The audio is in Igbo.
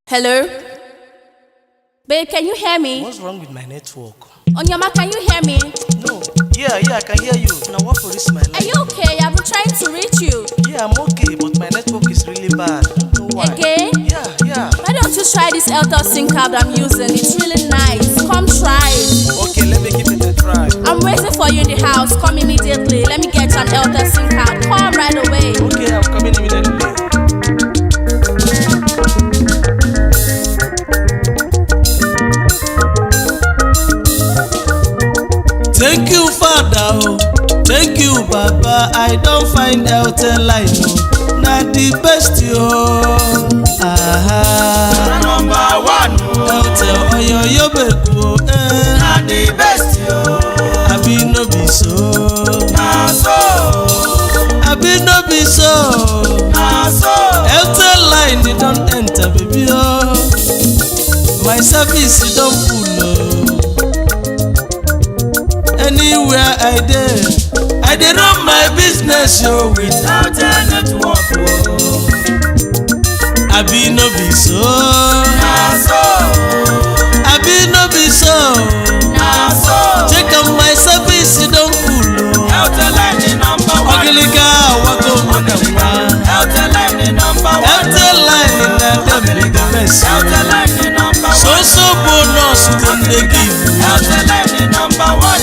Hello? Babe, can you hear me? What's wrong with my network? Onyema, can you hear me? No. Yeah, I can hear you. Now what for this my life? Are you okay? I've been trying to reach you. Yeah, I'm okay, but my network is really bad. I don't know why. Again? Yeah. Why don't you try this Elta SIM card I'm using? It's really nice. Come try it. Okay, let me give it a try. I'm waiting for you in the house. Come immediately. Let me get you an Elta SIM card. Come right away. Okay, I'm coming immediately. Thank you, Father. Oh. Thank you, Baba. I don't find Airtel line. Oh. Not the best, yo. Number one. Airtel, oh, yo, beku. Not the best, yo. I be no be so. Nah, so. I be no be so. Nah, so. Airtel line, they don't enter, baby. Oh. My service, they don't full. Oh. Anywhere I dey run my business yo Without a network, I be no be so. nah, so. I be no be so. Nah, so. Check out my service, it don't full. Airtel line the number one. Ogiliga wako makawa. Airtel line the number one. Airtel line in them be the best. Airtel line the number one. So bonus dem dey give. Airtel line the number one.